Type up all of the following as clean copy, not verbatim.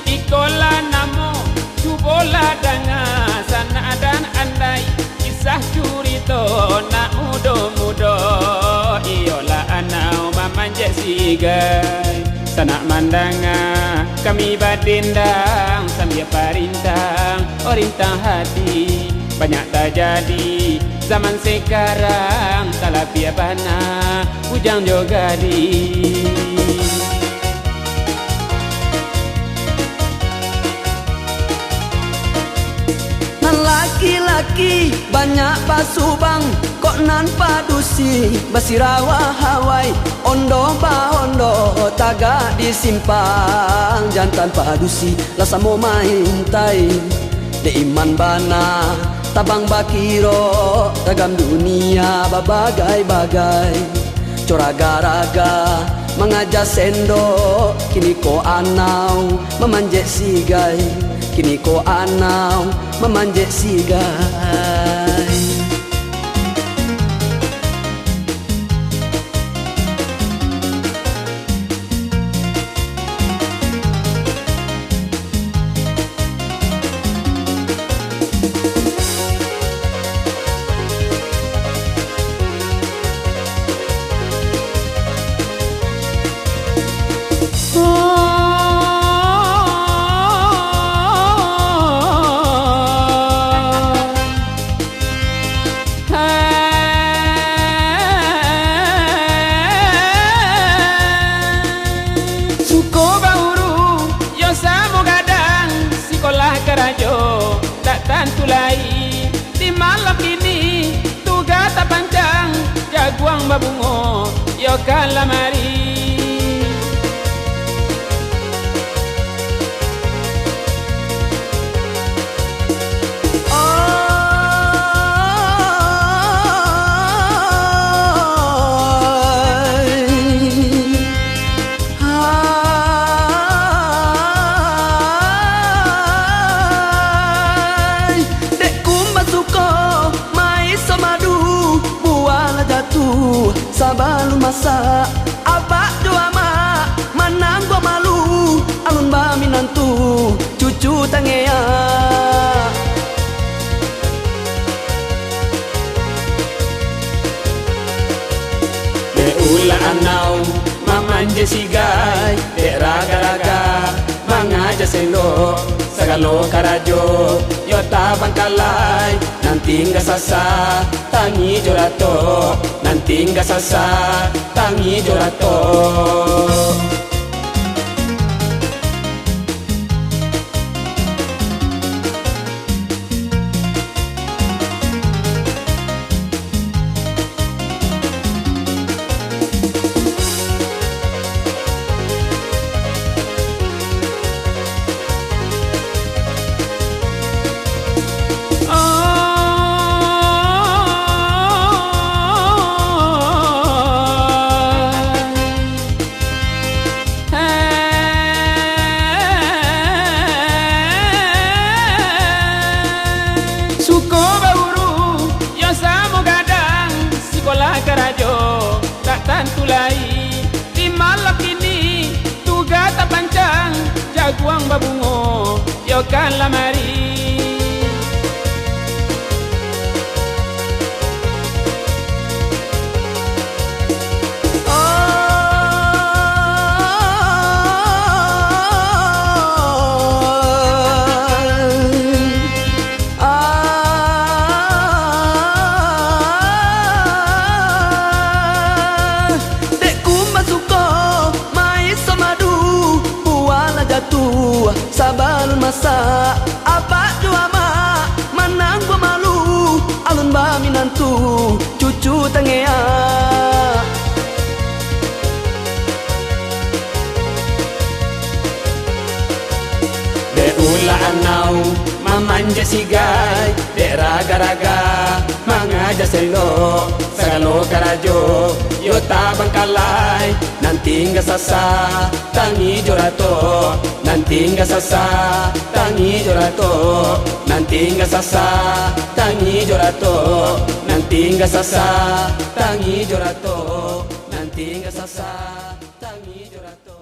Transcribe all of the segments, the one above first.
ikola namo cubola danga sana dan andai kisah curito na mudo-mudo iola anau mamanje sigai sanak mandanga kami badendang sambil parintang orintang hati banyak terjadi zaman sekarang talapia bana ujang jogadi. Laki-laki banyak pasubang kok nan padusi basirawa hawai ondo bahondo taga disimpang jantan padusi lasa mau main tai de iman bana tabang bakiro ragam dunia babagai-bagai coraga-raga mengajak sendok kini ko anau memanjat sigai kini ko anau memanjat sigai. Kerajo tak tantulai di malam ini tugas tak panjang jaguang babungo yo kalamari. Sabalu masa abak doa mak manang gua malu alun ba minantu cucu tangea de ula anau mamanje sigai de raga-raga mangaja sendo sagalo karajo yo tabang kalai nanti nggak sasa tangi jorato nanti nggak sasa tangi jorato. Kerajo tak tantulai di malam ini tugas tak panjang jaguang babungo yo kalamari. Sabal masa abak doa mak manang gua malu alun ba minantu cucu tangea de ula anau mamanje sigai de raga-raga mangaja selo sagalo karajo yo tabang kalai nanti nggak sasa tangi jorato nanti nggak sasa tangi jorato nanti nggak sasa tangi jorato nanti nggak sasa tangi jorato nanti nggak sasa tangi jorato.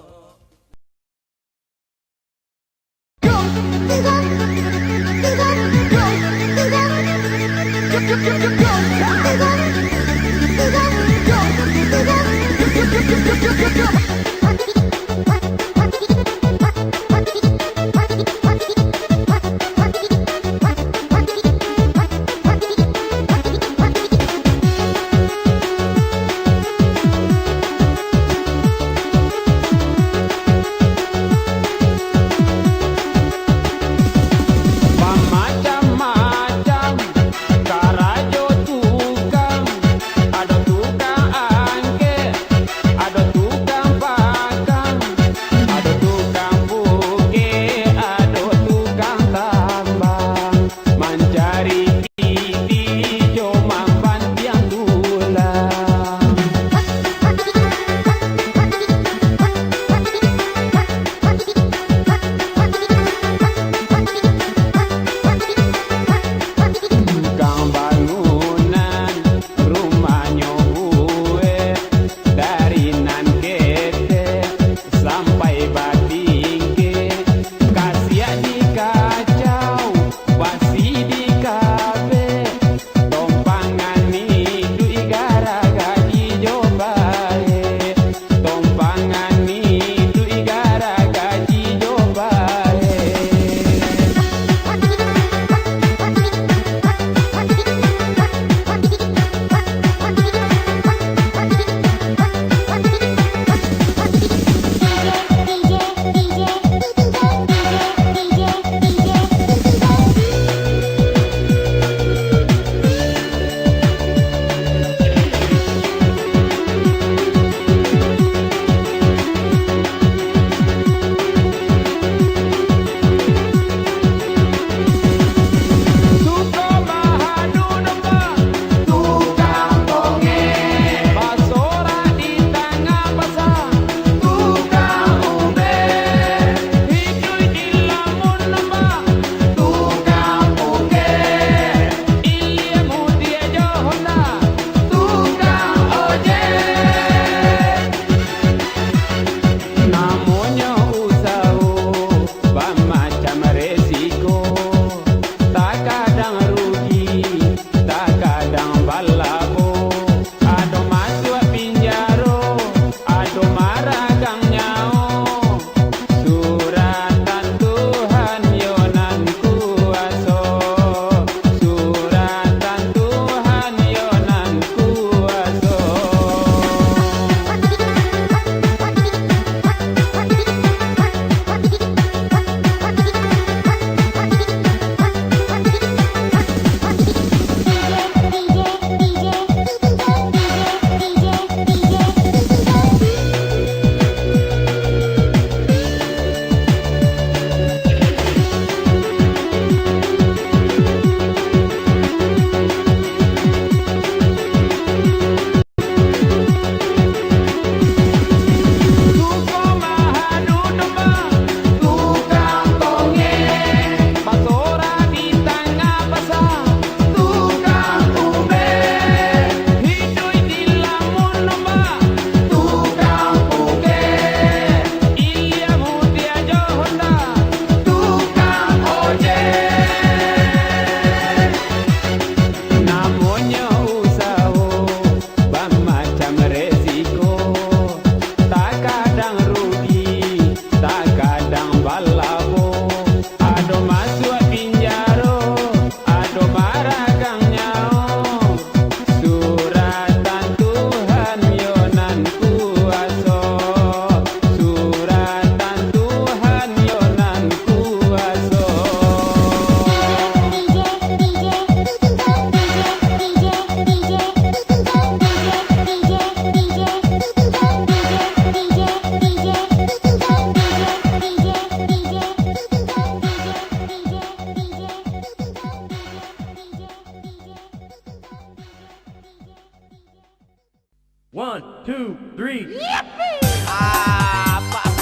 1, 2, 3.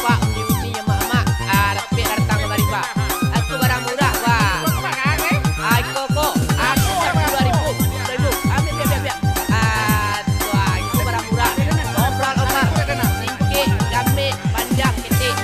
Pak, ini mak-mak. Tapi datang kemari, Pak. Aku barang murah, Pak. Kok. Aku 2.000. Ambil, biar. Itu barang murah. Ngobrol, singkit, gamit, panjang, ketik.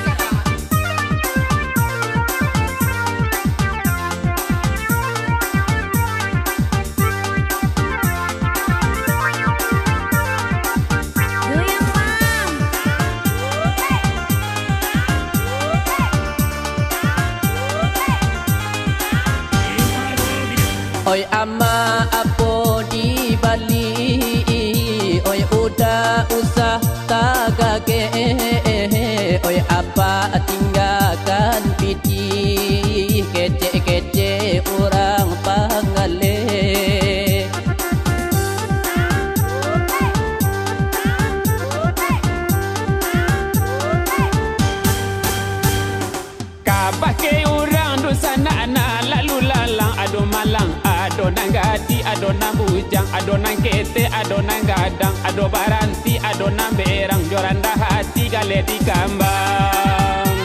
adonan gadi, adonan bujang, adonan kete, adonan gadang, ado baranti, adonan berang, joranda hati gale di kambang.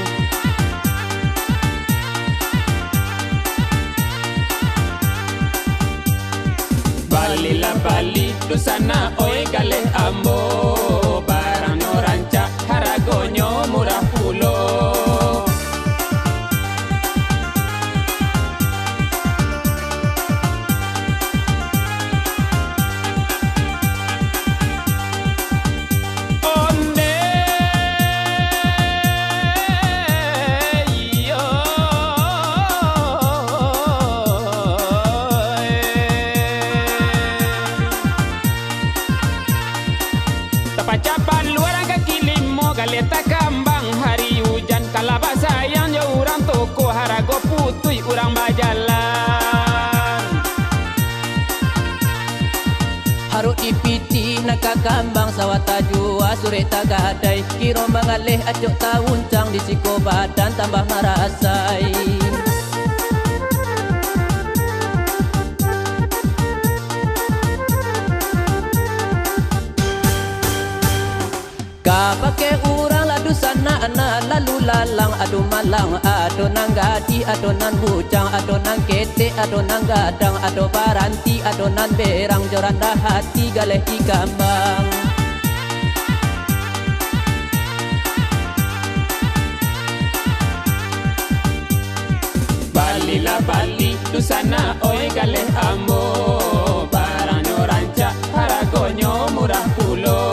Bali la Bali, dusana oi gale ambo, barang no ranca, haragonyo murah pulo. Capan luar kaki limo galeta kambang hari hujan kalabasa yang jauh orang toko harago putui orang bajalan. Haruk dipiti naka kambang sawata jua sore tagadai kiro mengalih acok tauncang di siko badan tambah marasai. Kapake urang ladu sana ana lalu lalang adu malang adonan gadi adonan bujang adonan kete adonan gadang ado baranti adonan berang joranda hati galeh di kambang. Bali la Bali dusana oi galeh ambo, barang no ranca haragonyo murah pulo.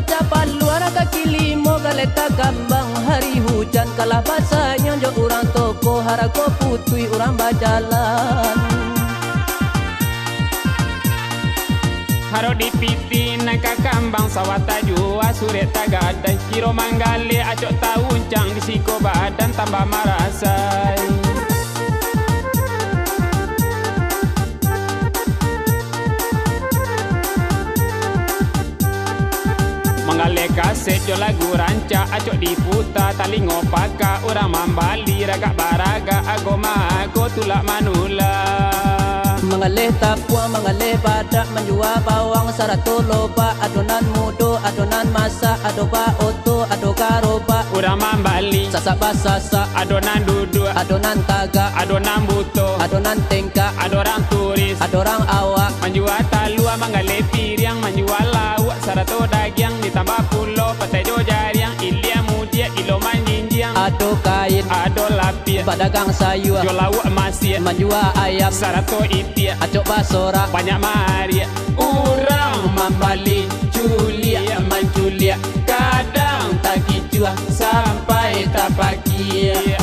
Capan luar kaki limo galeta kambang hari hujan kalabasa nyonjo urang toko harago putui urang bajalan. Haro dipiti naka kambang sawata jua sure tagadai kiro manggale acok tauncang di siko badan tambah marasai. Mangale kaset jo lagu ranca acok diputa tali ngopaka urang mambali ragak baraga agoma ago tulak manula. Mengalih tapua mengalih badak menjual bawang sarato loba adonan mudo adonan masak ado ba oto ado garoba urang mambali sasak basasa adonan duduk adonan taga adonan buto adonan tengka adorang turis adorang awak menjual talua mangale piriang menjual lawak sarato dagiang ditambah pulo petai jo jariang ilia mudia ilo manjinjiang ado kain ado lapis pedagang sayur jo lawak masih menjual ayam sarato itia acok basora banyak maria urang mambali Julia manjulia kadang tak kicua sampai tak pagi.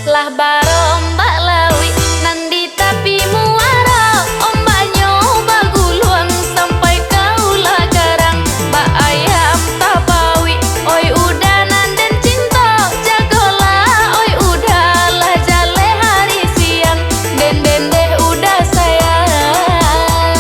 Lah baro ombak lawi nandi tapi muara ombak nyoba guluang sampai kaulah garang mbak ayam tapawi oi udah nanden cinta jagolah oi udahlah jale hari siang den den deh udah sayang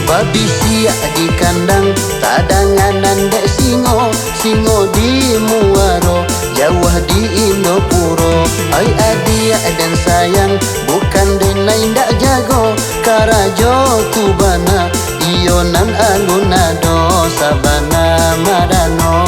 babi siak di kandang tadanganan dek singo singo di muaro jauh di Indopuro ai adia dan sayang bukan denai ndak jago karajo tubana ionan alunado sabana marano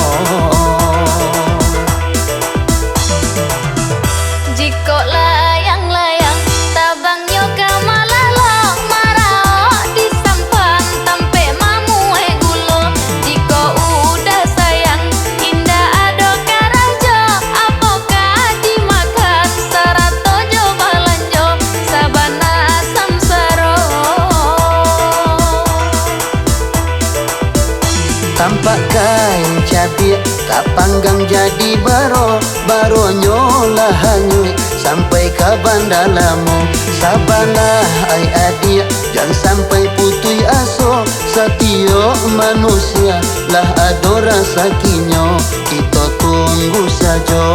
Tampak kain cabiak tak panggang jadi baro, baronyo lah hanyut sampai ke bandalamu. Sabarlah ai adik, jangan sampai putui aso. Setiap manusia lah ada rasa kinyo, kita tunggu saja.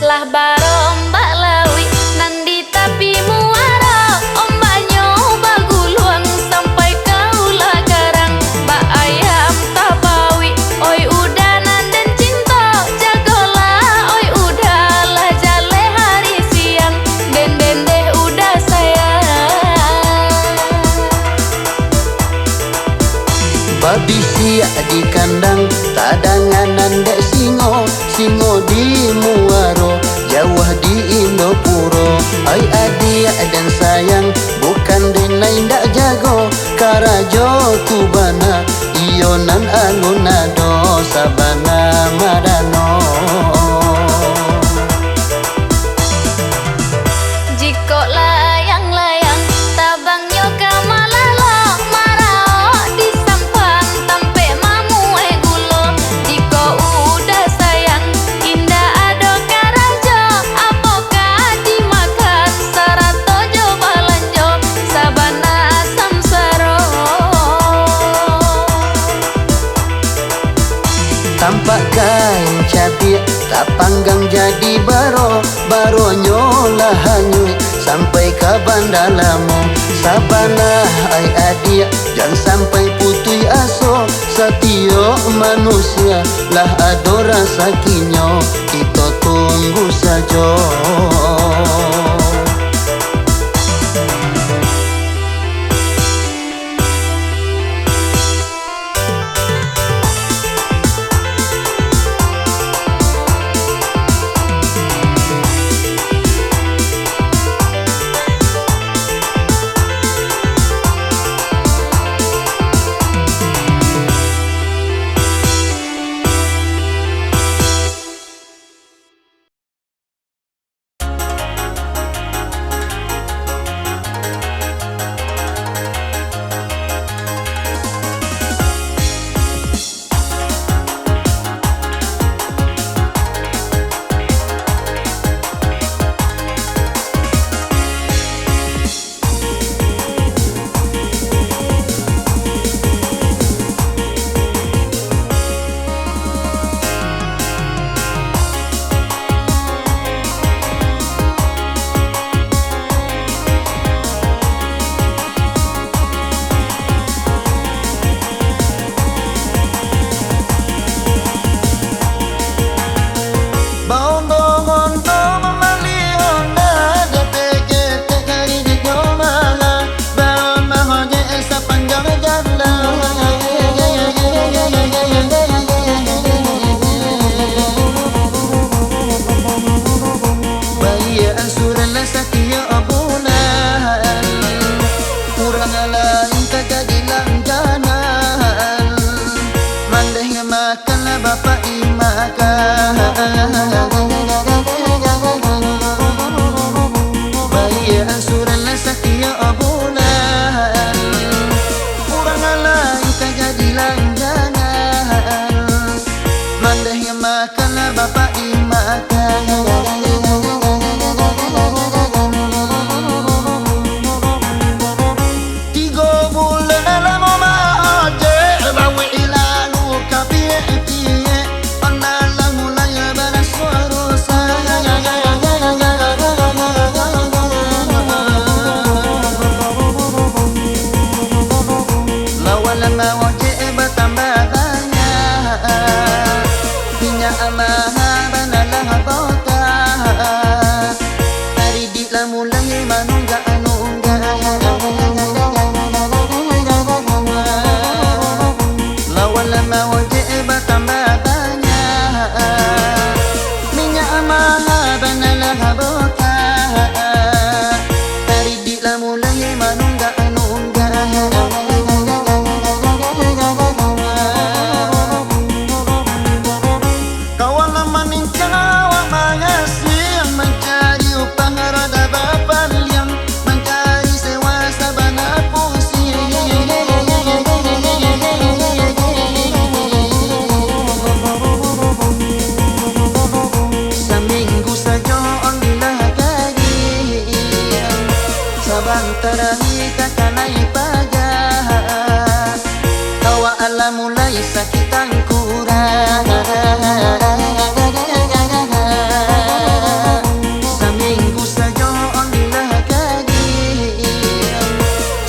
Lah baro ombak lawi nandi tapi muara, ombaknya baguluang sampai kaula garang. Mbak ayam tabawi, oi udah nanden cinta, jagolah oi udahlah jale hari siang, den deh udah sayang. Babi siak di kandang, tadanganan dek singo, singo di muaro, jauh di Indopuro. Ai adik dan sayang, bukan denai ndak jago, karajo tubana, ionan alunado, sabana madano. Jiko layang-layang tabangnya kamalalo, marao di sampan tampe mamu gulo. Jiko udah sayang indah ado karajo, apokah dimakan sarato jo balanjo, sabana samsaro. Tampak kain cabiak tak panggang jadi baro, baronyo lah hanyut sampai ke bandalamu. Sabarlah ai adik, jangan sampai putui aso. Setiap manusia lah ada rasa kinyo, kita tunggu saja. Sabantarahi kakanai pajak Kawa ala mulai sakitang kurang Seminggu saja ondilah kagir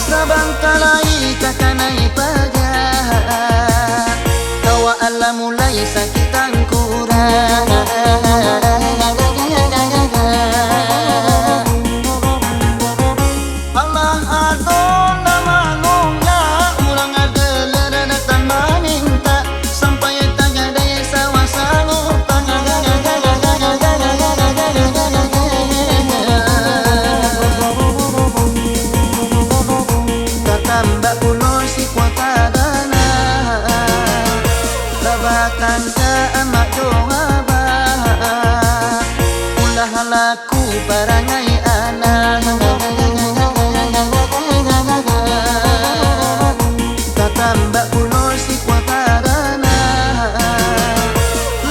Sabantarahi kakanai pajak Kawa ala mulai sakitang kurang Mbak pulo si kuota dana Labatan ke emak doaba Ulah laku barangai anak Kata mbak pulo si kuota dana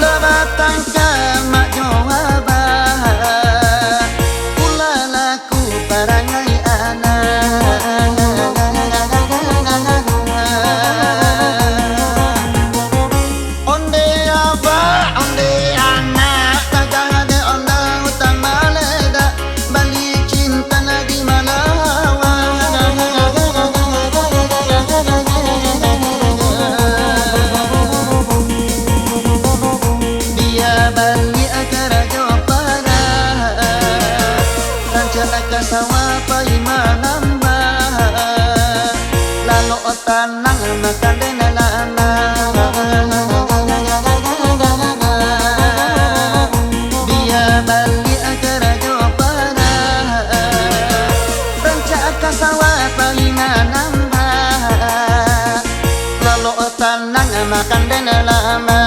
Labatan ke emak doaba Ulah laku barangai anak Kasawa pai manamba Lalo tanang makan denalana Dia balik akara jopara Ranca kasawa pai manamba Lalo tanang makan denalana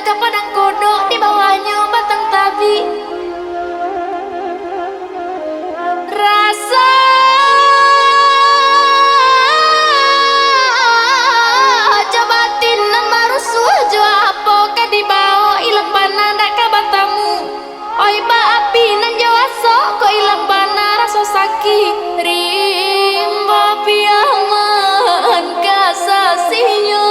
ke padang kodok, di bawahnya batang tabi. Rasa jabatin nan marusua jo apa ka di bawah ilang bana ndak ka batamu. Oi ba api nan jo aso ko ilang bana rasa sakit. Rimba piaman kasasinyo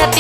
hati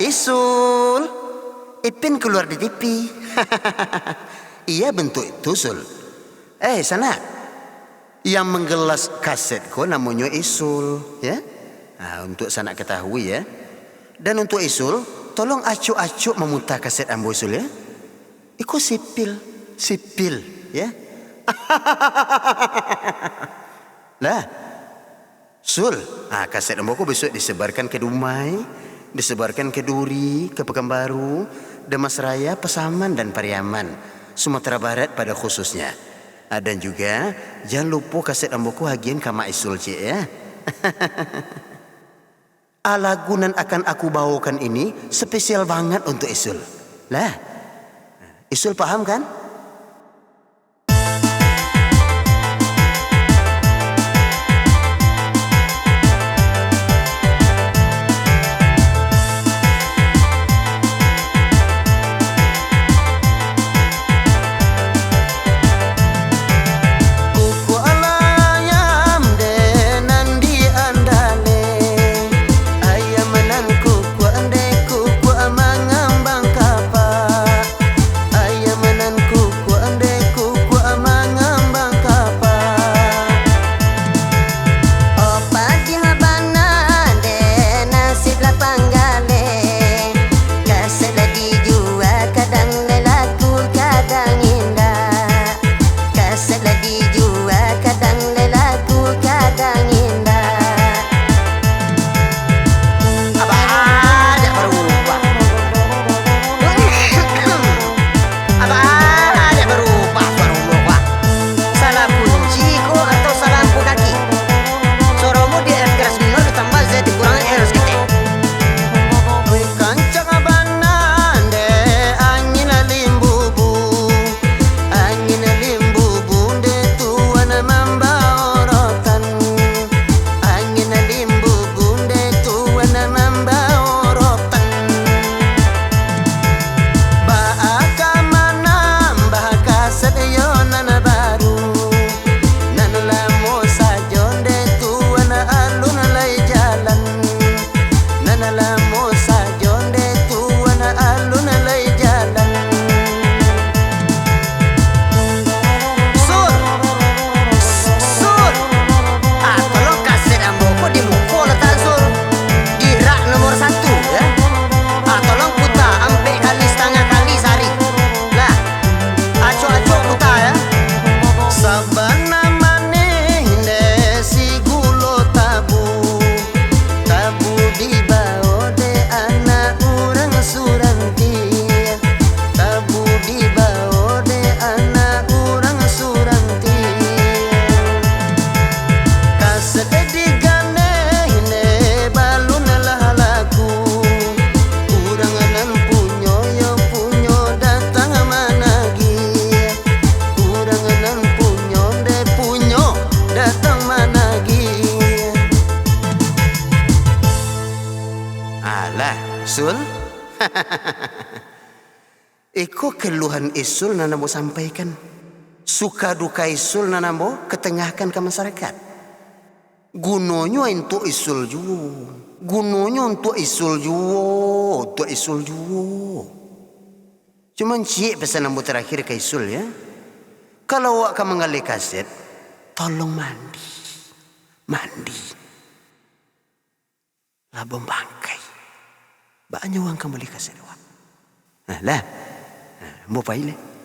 Isul. Ipin keluar di TV. Iya bentuk itu, Sul. Sana. Yang menggelas kasetku namanya Isul, ya. Nah, untuk Sanak ketahui ya. Dan untuk Isul, tolong acuk-acuk memutar kaset ambo Isul ya. Iku sipil, ya. Lah, Sul, kaset ambo ku besok disebarkan ke Dumai, disebarkan ke Duri, ke Pekanbaru, Demas Raya, Pasaman dan Pariaman, Sumatera Barat pada khususnya. Dan juga jangan lupa kaset amboku hagian kama Isul cik ya. Lagu nan akan aku bawakan ini spesial banget untuk Isul. Lah, Isul paham kan? Sul. Iko keluhan Isul nanambo sampaikan. Suka duka Isul nanambo ketengahkan ke masyarakat. Gunanya untuk Isul juga. Gunanya untuk Isul juga. Untuk Isul juga. Cuman cik pesan nambo terakhir ke Isul ya. Kalau awak akan mengalih kaset, tolong mandi. Mandi. Labang bangkai. Banyak orang kembali kaset awak. Lah. Mau pilih.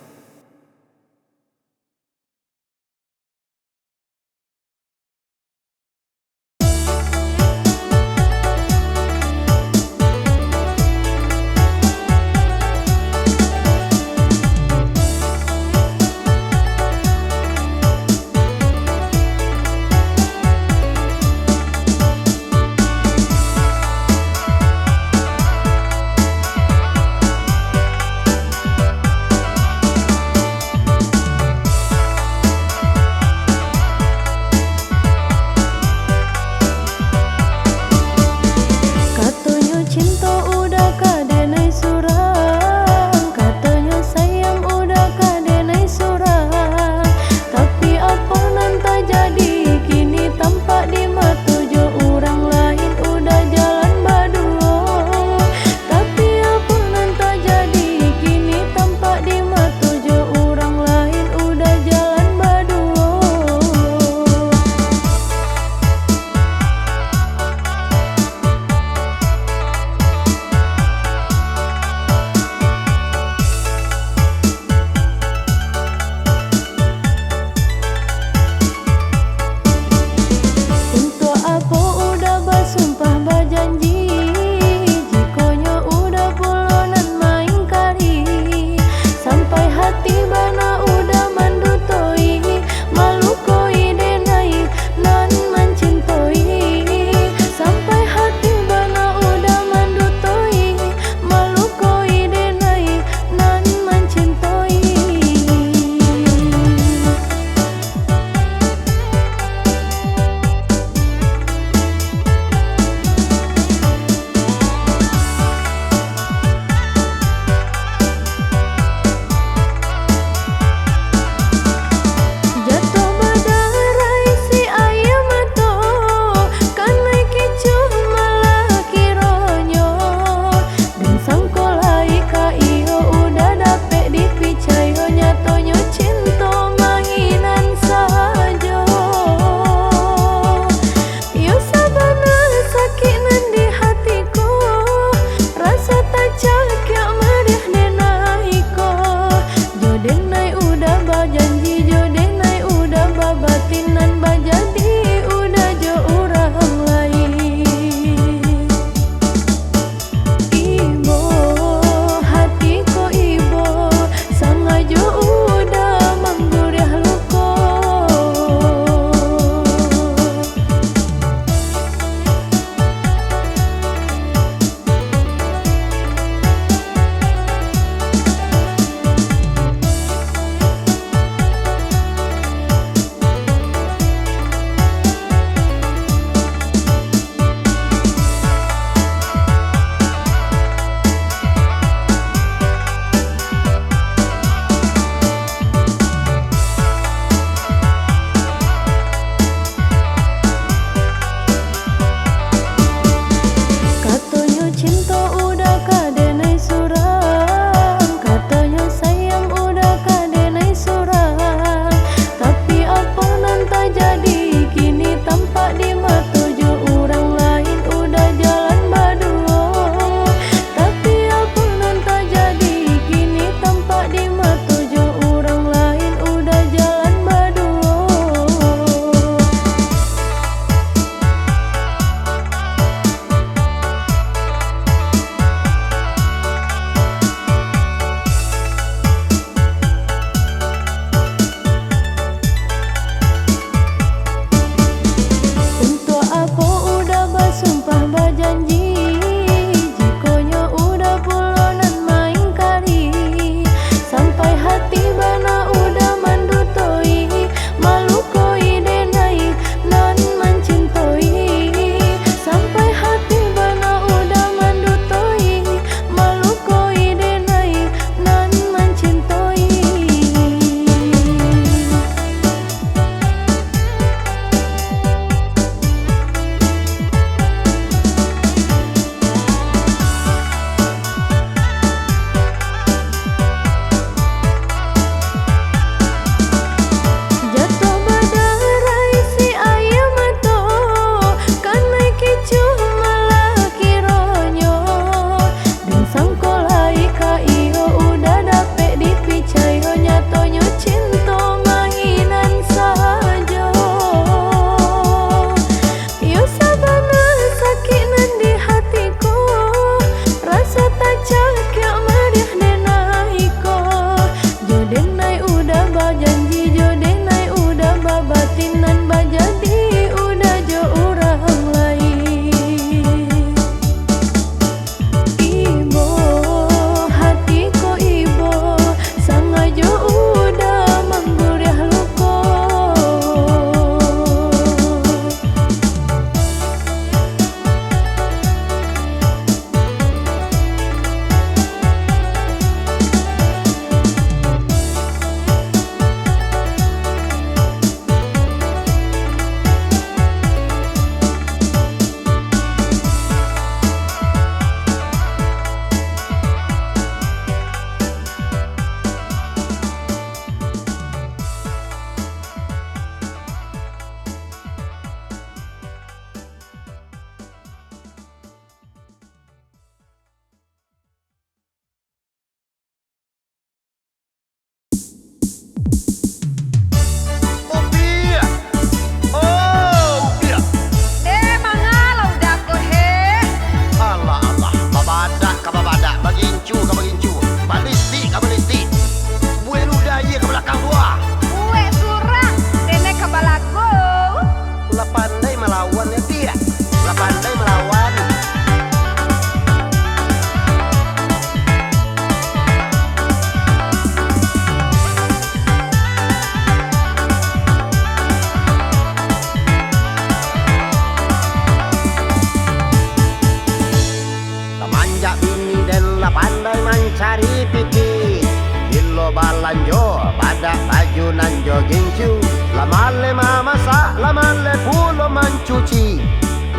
lanjo pada baju nan jogging cu. Lamale mamasak, lamale pulo mencuci.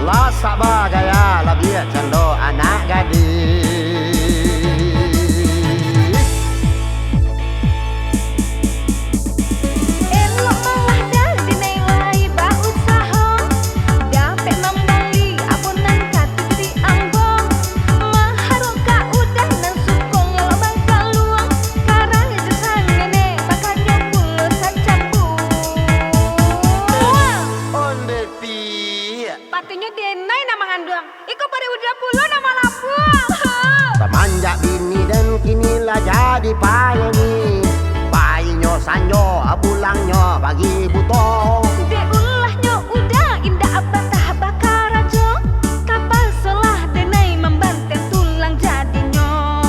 Lasak bagaya labia cando anak gadis. Elok malah dah dinilai berusaha, dapat membeli abonan katu di Ambon. Maharoka udah nan sukong lobang kaluang, karang jesang nenek makanya pulo sacampur. Onde pi. Patinya denai nama ngandung, iko pada udah pulo nama lapung. Semanjak bini dan kinilah jadi payeni. Painyo sanyo bulangnya bagi butong. Dek ulahnya udah indah abah bakar aja, kapal selah denai membanten tulang jadinya.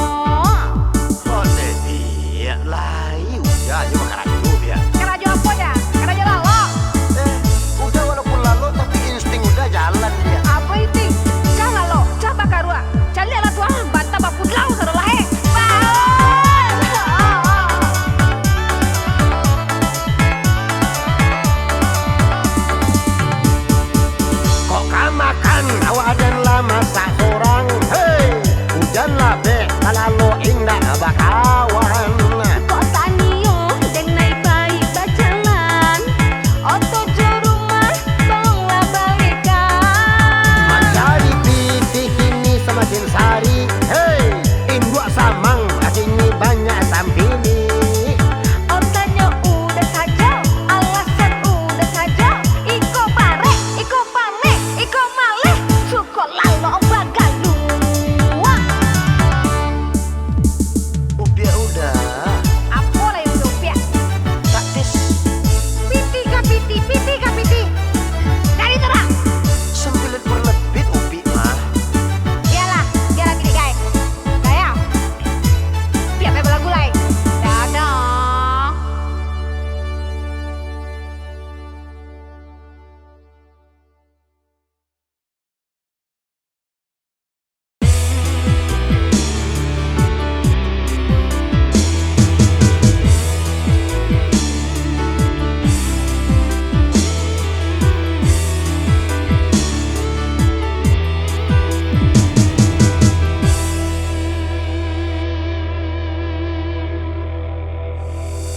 Onde pi. Lai udah aja makanan dulu ya. Keraja apa dah? Keraja lalo. Udah walaupun lalu tapi insting udah jalan dia. Apa itu? Jangan lo, coba karua. Cari alat tuah, bantah bapun lau sarolah he. Kok makan awak dan lama sak sorang. Hei, hujan lah be kalau indah bakawan. Kok tanio denai baik berjalan, oto jo rumah tolonglah balikan. Mencari pitik ini semakin sari. Hei, induk samang sini banyak sampini. Otaknya udah saja, alasan udah saja. Iko barek, iko pamek, iko maleh, suko lalo bagalua. Upia udah. Apa lah yang udah Taktis piti ka piti. Dari terang. 9 berlebih upi mah. Iyalah, dia lagi nih guys. Saya, biar bela gulai. Dadah.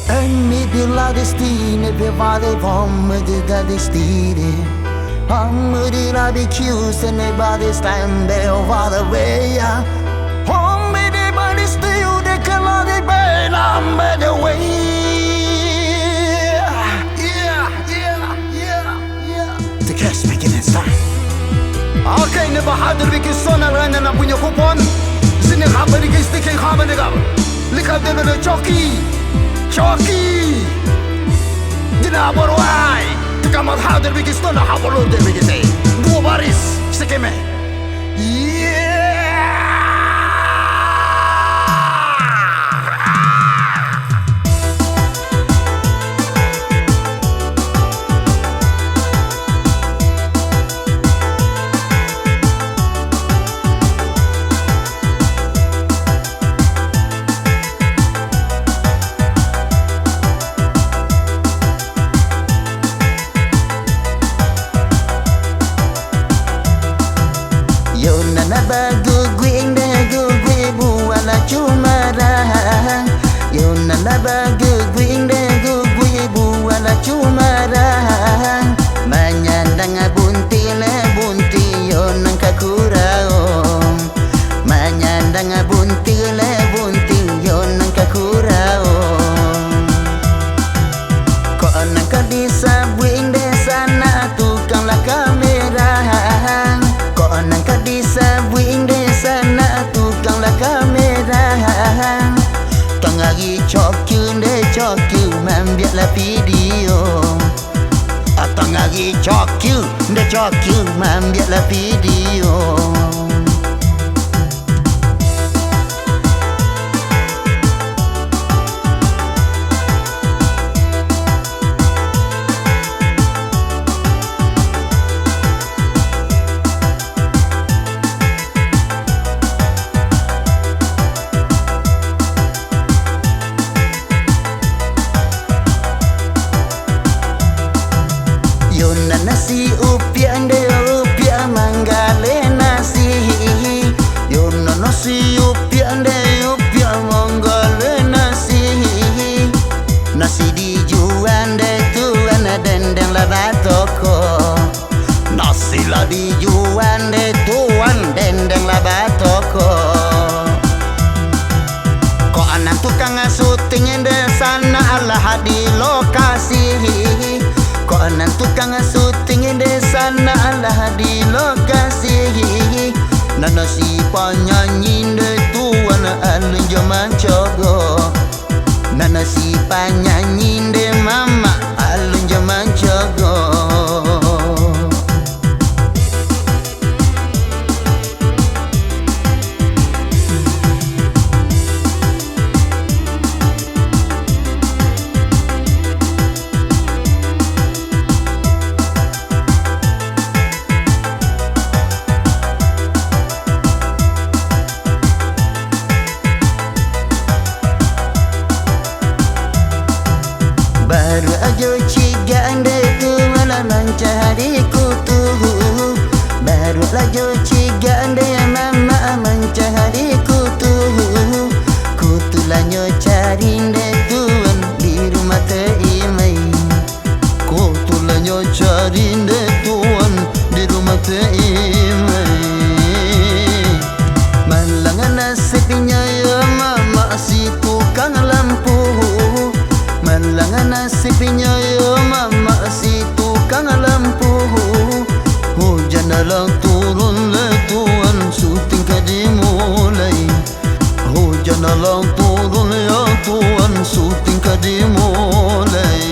Emi dilla destine per vade vomme da destine. Amme di la di chiuse ne bade stambe o vada via. Amme di bade stiu de kala de bela me de way. Yeah. The cash making it start. Okay, ne bahadur bi kisona rana na punya kupon. Sini khabar di stick khabar de gab. Likha de no Choki Dina borwai Tekamat hadir bigis tona habolo de bigise Dua baris Sekeme Menyandang bunti yo nang kakurao. Menyandang bunti yo nang kakurao. Kok nang kadisa buing desa na tukang la kamera. Kok nang kadisa buing desa na tukang la kamera. Tangagi chokyu mambiak la video. Atang lagi chokyu mambiak la video. nasi upia ande upia manggale nasi yo nasi upia ande upia manggale nasi nasi dijual de tuan dendeng laba toko nasi la dijual de tuan dendeng laba toko kok anak tukang syuting de sana Allah di lokasi kok anak tukang syuting de sana Allah di lokasi nana si penyanyi de tuan alun jaman cogo nana si penyanyi de mama alun jaman cogo baru aja ciga ande tu malah mencari kutu baru aja ciga ande mama mencari kutu kutu lanyo cari ande tuan di rumah teimai kutu lanyo cari ande tuan di rumah teimai malangan nasibnya ya mama si tukang lampu malangan nasibnya ya mama si tukang lampu hujan dalam turun le tuan syuting ka dimulai hujan dalam turun ya tuan syuting ka dimulai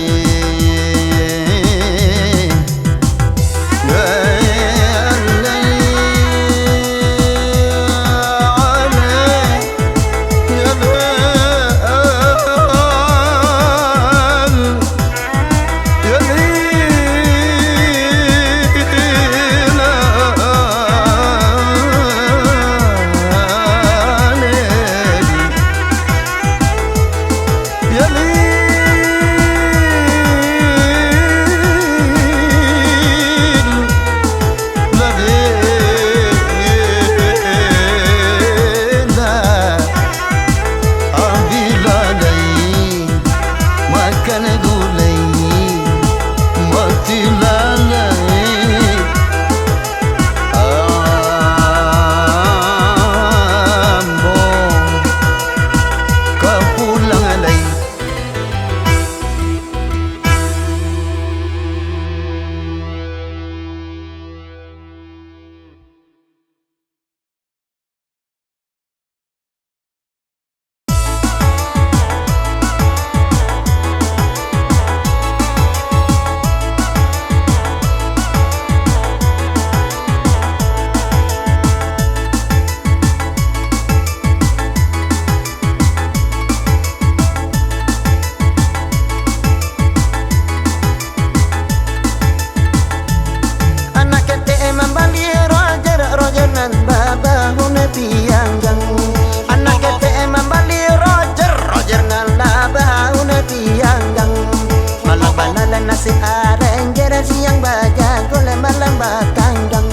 nasi arrange siang baja golem malam batanggang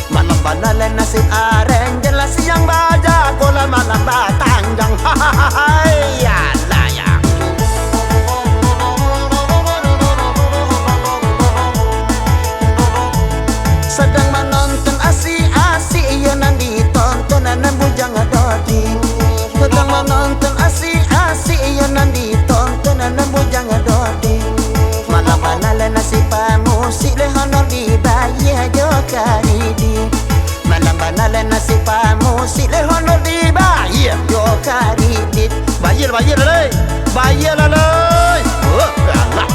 malam banale nasi arrange siang baja golem malam batanggang ya lah ya sedang menonton asi-asi iya nan ditonton anak bujang doding sedang menonton asi-asi iya nan ditonton anak bujang doding malam nasi pamusik le honor dibayar jo karidi malam banale nasi pamusik le honor dibayar jo karidi bayar le bayar le oh Allah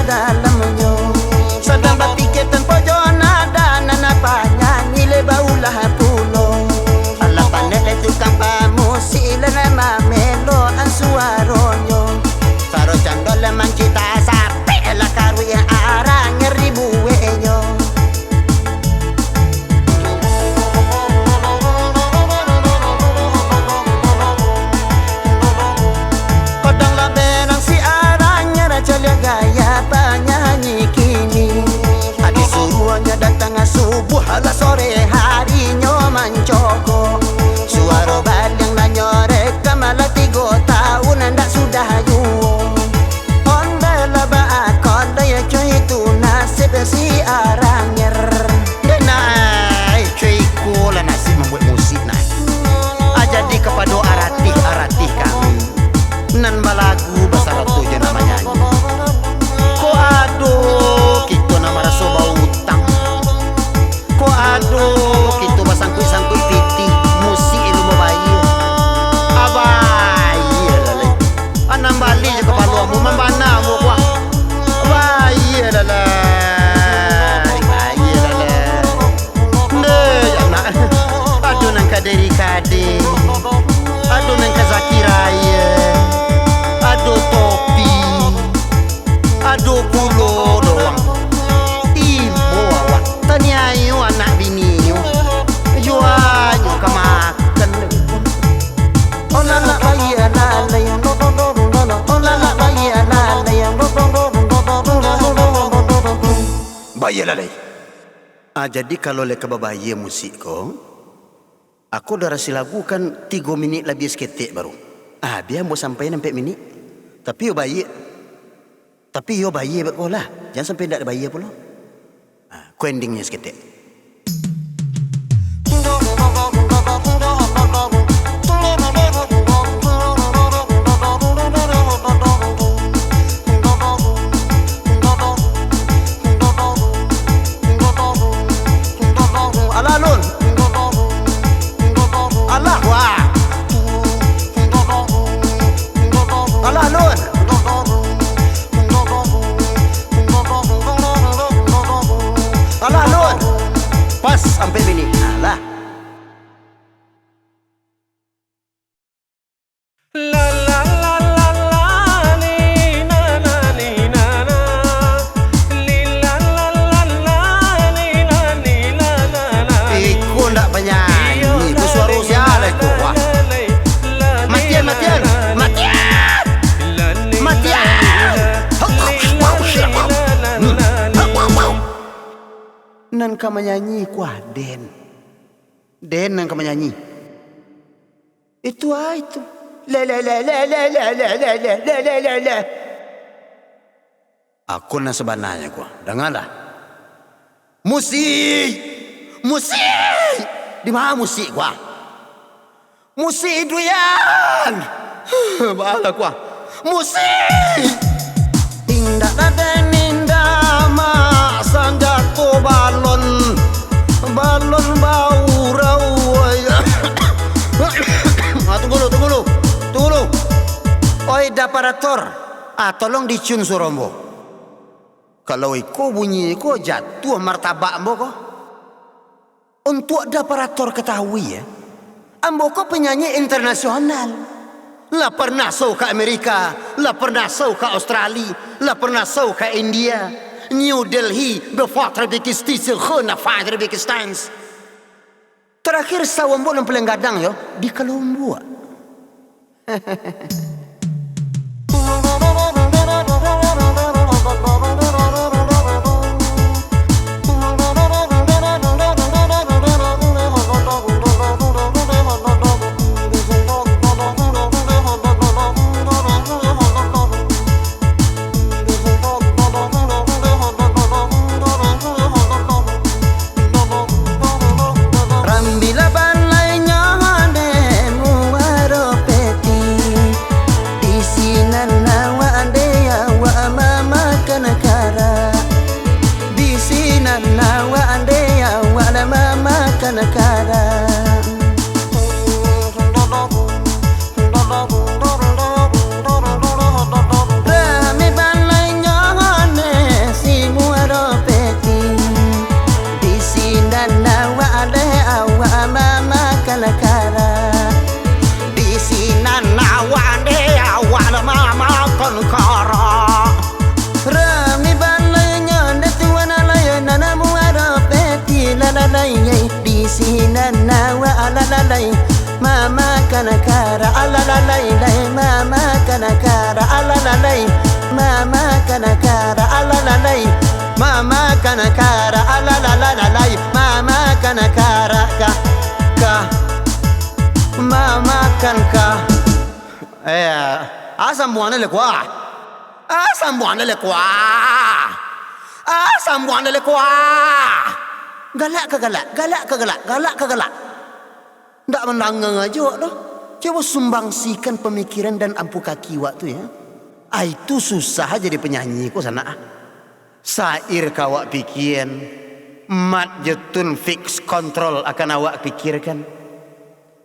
dalamnya sedang batiket tanpa Jadi kalau leka babaya musik ko, aku dah rasa lagu kan 3 minit lebih seketik baru. Biar mau sampai 4 minit. Tapi yo baik. Tapi yo baik kau lah. Jangan sampai tak ada baik pula. Ku endingnya seketik. Sampai bini. Alah. La la la la la li na na li na na li la la la la li na li na na na. Iku ndak penyanyi, itu suara siapa itu? Wah. Matian. Nan ka menyanyi kuah Den nan ka menyanyi itu itu le aku na sebenarnya kuah dengarlah musik di mana musik kuah musik duyan bala kuah musik indah dan indah mak sanjako balon bau rawaya. Tunggu. Oi daparator, tolong dicun surombo. Kalau iko bunyi iko jatuh martabak amboko. Untuk daparator ketahui ya, amboko penyanyi internasional. Lah pernah show ke Amerika, lah pernah show ke Australia, lah pernah show ke India, New Delhi, befatter Uzbekistan, khana fatter Uzbekistan. Terakhir sawambo yang paling gadang yo di Kolombo. Mama kana kara alalalai mama kana kara alalalai mama kana kara alalalai mama kana kara alalalai mama kana kara ka mama kan ka sambuana le kwa galak ndak menangeng aja doh. Coba sumbangsikan pemikiran dan ampu kaki waktu ya. Itu susah jadi penyanyi kok sana. Sair kawak pikiran, mat jetun fix kontrol akan awak pikirkan.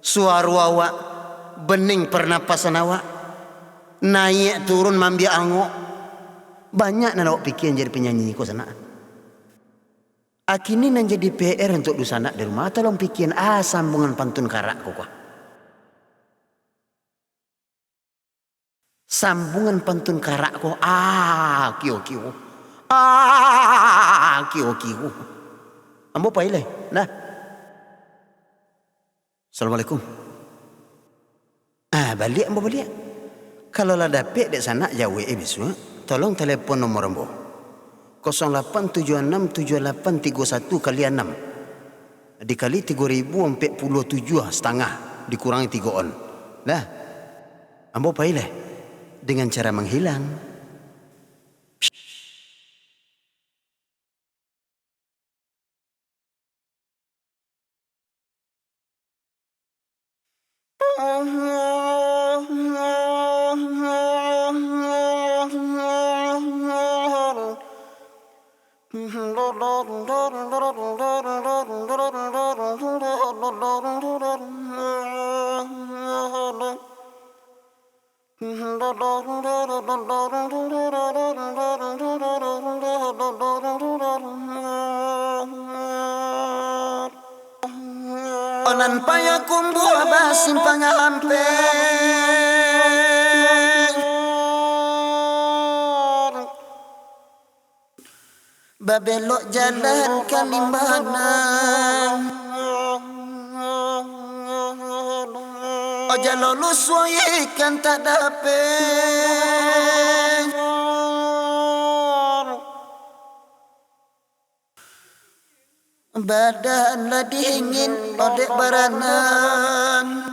Suara awak, bening pernapasan awak, naik turun mambi angok. Banyak nan awak pikiran jadi penyanyi kok sana. Akini nan jadi PR untuk dusana di rumah. Tolong pikirin sambungan pantun karak kok. Sambungan pantun karak kok. Kio. Kio. Ambo paile. Nah. Assalamualaikum. Balik ambo balik. Kalau lah dapet di sana jauh bisu. Tolong telepon nomor ambo. 08767831 kali 6 dikali 3047 setengah dikurangi 3 on. Lah, ambo paileh dengan cara menghilang. Onan payakum buah basim pangampe babelok jalan kalimana oja lulus ikan tak dapet badan lah dingin odek baranan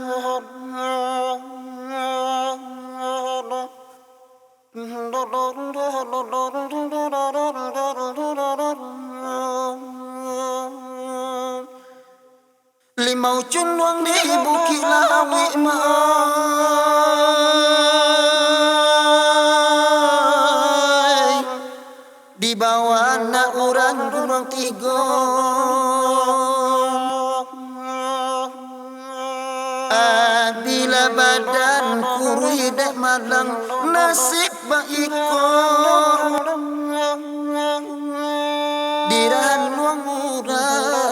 limau cunwang di bukit lawi mai di bawah anak orang gunung tiga bila badan kurui dek malang nasib baiko dirahan luang urang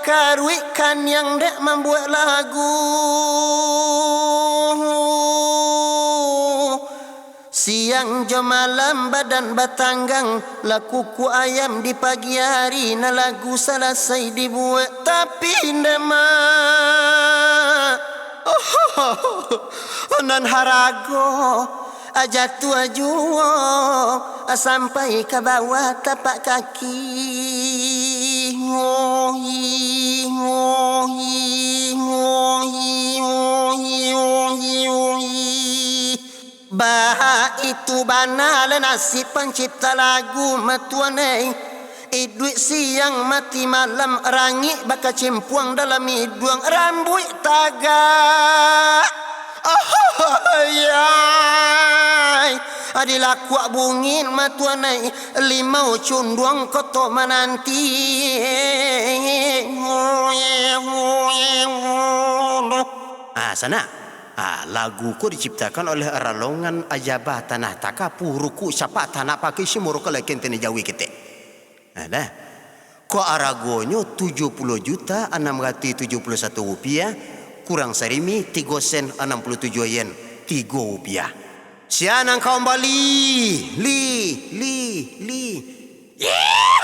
Karwikan yang dek membuat lagu si siang jo malam badan batanggang, laku ku ayam di pagi hari, na lagu selesai dibuat tapi ndema. Nan harago aja tua juo sampai ke bawah tapak kaki. Ngohi ngohi ngohi ngohi ngohi ngohi. Bah itu banal nasib pencipta lagu matuanai. Duit siang mati malam rangi baka cempuang dalam hidung rambut taga. Yai adilah kuak bungin matuanai limau cunduang koto menanti. Sana laguku diciptakan oleh Ralongan Ajabah Tanah Taka puruku siapa tanah pakai si muruk leken tene jawi kita. Ada. Ko aragonyo 70.671 rupiah kurang sarimi 3 sen 67 yen 3 rupiah. Sianang kaum Bali li. Yeah.